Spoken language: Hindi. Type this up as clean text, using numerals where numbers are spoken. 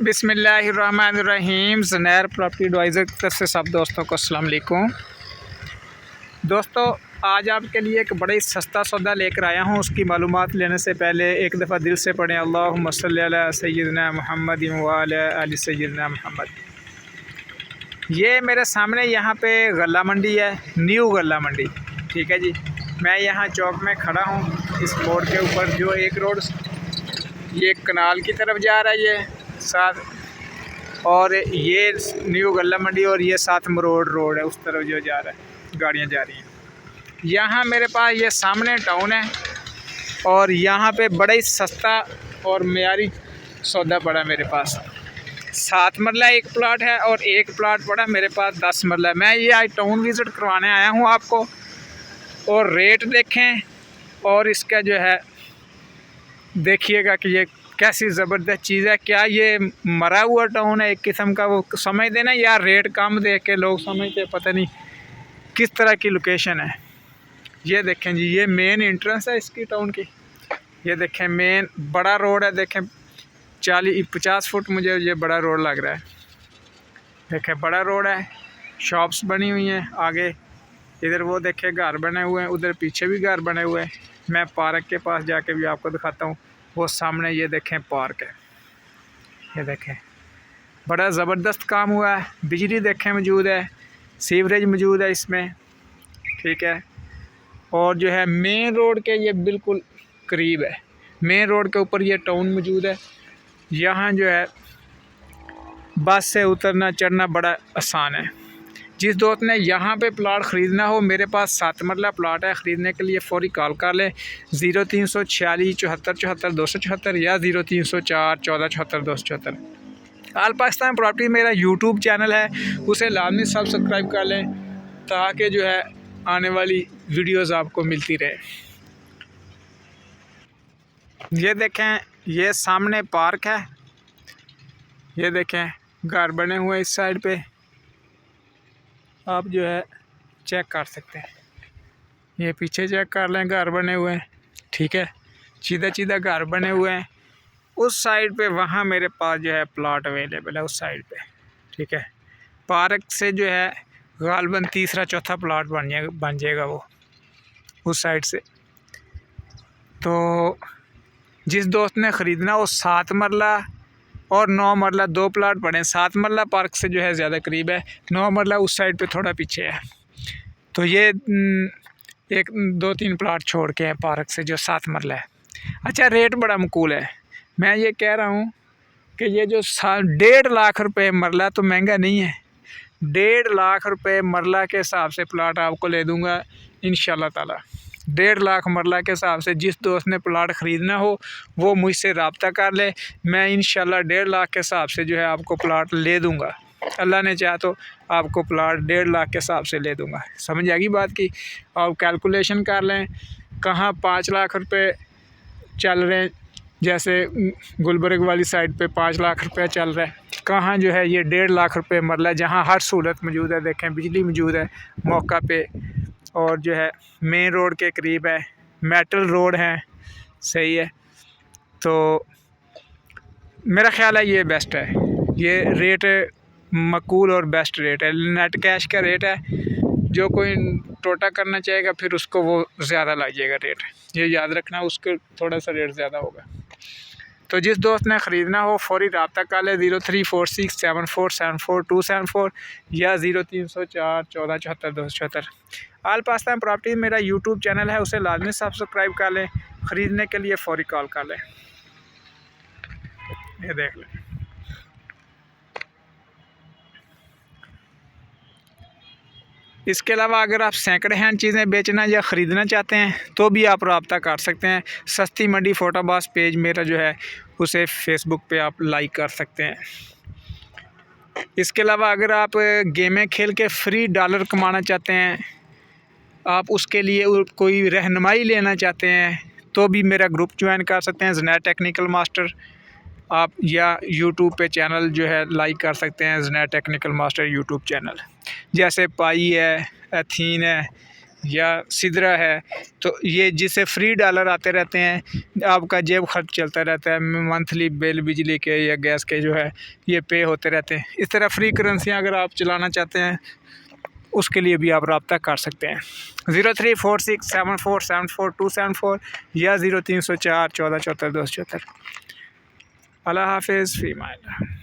बिस्मिल्लाहिर्रहमानिर्रहीम। ज़नैर प्रॉपर्टी एडवाइज़र की तरफ से सब दोस्तों को अस्सलाम वालेकुम। दोस्तों, आज आपके लिए एक बड़ा ही सस्ता सौदा लेकर आया हूँ। उसकी मालूमात लेने से पहले एक दफ़ा दिल से पढ़ें अल्लाहुम्मा सल्ली अला सय्यिदना मुहम्मद व अला आलि सय्यिदना मुहम्मद। ये मेरे सामने यहाँ पे गल्ला मंडी है, न्यू गल्ला मंडी। ठीक है जी, मैं यहाँ चौक में खड़ा हूँ। इस मोड़ के ऊपर जो एक रोड ये कनाल की तरफ जा रहा है, ये साथ, और ये न्यू गल्ला मंडी, और ये साथ मरोड़ रोड है, उस तरफ जो जा रहा है गाड़ियाँ जा रही हैं। यहाँ मेरे पास ये सामने टाउन है और यहाँ पे बड़ा ही सस्ता और मेयारी सौदा पड़ा मेरे पास। 7 मरला एक प्लाट है और एक प्लाट पड़ा मेरे पास 10 मरला। मैं ये आज टाउन विज़िट करवाने आया हूँ आपको, और रेट देखें और इसका जो है देखिएगा कि ये कैसी ज़बरदस्त चीज़ है। क्या ये मरा हुआ टाउन है एक किस्म का, वो समझ देना यार। रेट कम देख के लोग समझते पता नहीं किस तरह की लोकेशन है। ये देखें जी, ये मेन एंट्रेंस है इसकी टाउन की। ये देखें मेन बड़ा रोड है, देखें 40-50 फुट मुझे ये बड़ा रोड लग रहा है। देखें बड़ा रोड है, शॉप्स बनी हुई हैं आगे, इधर वो देखें घर बने हुए हैं, उधर पीछे भी घर बने हुए हैं। मैं पार्क के पास जाके भी आपको दिखाता हूँ। वो सामने ये देखें पार्क है, ये देखें बड़ा ज़बरदस्त काम हुआ है। बिजली देखें मौजूद है, सीवरेज मौजूद है इसमें। ठीक है, और जो है मेन रोड के ये बिल्कुल करीब है। मेन रोड के ऊपर ये टाउन मौजूद है। यहाँ जो है बस से उतरना चढ़ना बड़ा आसान है। जिस दोस्त ने यहाँ पे प्लाट ख़रीदना हो, मेरे पास 7 मरला प्लाट है। ख़रीदने के लिए फ़ौरी कॉल कर लें 0346 74 74 274 या 0304 14 74 274। आल पाकिस्तान प्रॉपर्टी मेरा यूट्यूब चैनल है, उसे लाजमी सब्सक्राइब कर लें ताकि जो है आने वाली वीडियोज़ आपको मिलती रहे। ये देखें, ये सामने पार्क है, ये देखें घर बने हुए इस साइड पे, आप जो है चेक कर सकते हैं। ये पीछे चेक कर लें, घर बने हुए हैं। ठीक है, सीधा सीधा घर बने हुए हैं। उस साइड पे वहाँ मेरे पास जो है प्लॉट अवेलेबल है, उस साइड पे। ठीक है, पार्क से जो है गालबन तीसरा चौथा प्लॉट बन जाएगा वो उस साइड से। तो जिस दोस्त ने ख़रीदना हो, 7 मरला और 9 मरला 2 प्लाट पड़े हैं। 7 मरला पार्क से जो है ज़्यादा करीब है, 9 मरला उस साइड पे थोड़ा पीछे है। तो ये 1-2-3 प्लाट छोड़ के है पार्क से जो 7 मरला है। अच्छा, रेट बड़ा मकूल है। मैं ये कह रहा हूँ कि ये जो 1.5 लाख रुपए मरला तो महंगा नहीं है। 1.5 लाख रुपए मरला के हिसाब से प्लाट आपको ले दूँगा इंशाल्लाह ताला। 1.5 लाख मरला के हिसाब से जिस दोस्त ने प्लाट ख़रीदना हो वो मुझसे रब्ता कर ले। मैं इंशाल्लाह 1.5 लाख के हिसाब से जो है आपको प्लाट ले दूँगा। अल्लाह ने चाहा तो आपको प्लाट 1.5 लाख के हिसाब से ले दूँगा। समझ आएगी बात की? आप कैलकुलेशन कर लें, कहाँ 5 लाख रुपए चल रहे हैं, जैसे गुलबर्ग वाली साइड पे 5 लाख रुपये चल रहा है, कहाँ जो है ये 1.5 लाख रुपये मरला, जहाँ हर सहूलत मौजूद है। देखें बिजली मौजूद है मौका पे, और जो है मेन रोड के करीब है, मेटल रोड है, सही है। तो मेरा ख्याल है ये बेस्ट है, ये रेट मकूल और बेस्ट रेट है। नेट कैश का रेट है, जो कोई टोटा करना चाहेगा फिर उसको वो ज़्यादा लग जाएगा रेट, ये याद रखना, उसके थोड़ा सा रेट ज़्यादा होगा। तो जिस दोस्त ने ख़रीदना हो फ़ौरी रब्ता कर ले 0346 74 74 274 या 0304 14 74 274। आल पाकिस्तान प्रॉपर्टी मेरा यूट्यूब चैनल है, उसे लाजमी सब्सक्राइब कर लें। ख़रीदने के लिए फ़ौरी कॉल कर लें। ये देख लें, इसके अलावा अगर आप सेकंड हैंड चीज़ें बेचना या ख़रीदना चाहते हैं तो भी आप रब्ता कर सकते हैं। सस्ती मंडी फ़ोटोबास पेज मेरा जो है उसे फ़ेसबुक पे आप लाइक कर सकते हैं। इसके अलावा अगर आप गेमें खेल के फ्री डॉलर कमाना चाहते हैं, आप उसके लिए कोई रहनुमाई लेना चाहते हैं तो भी मेरा ग्रुप ज्वाइन कर सकते हैं, ज़नैर टेक्निकल मास्टर। आप या यूट्यूब पे चैनल जो है लाइक कर सकते हैं, ज़नैर टेक्निकल मास्टर यूट्यूब चैनल। जैसे पाई है, एथीन है, या सिदरा है, तो ये जिससे फ्री डॉलर आते रहते हैं, आपका जेब खर्च चलता रहता है, मंथली बिल बिजली के या गैस के जो है ये पे होते रहते हैं। इस तरह फ्री करेंसियाँ अगर आप चलाना चाहते हैं उसके लिए भी आप रब्ता कर सकते हैं। 03467474 या 0304 1474 274। अल्लाह हाफिज़, फ़ी अमान अल्लाह।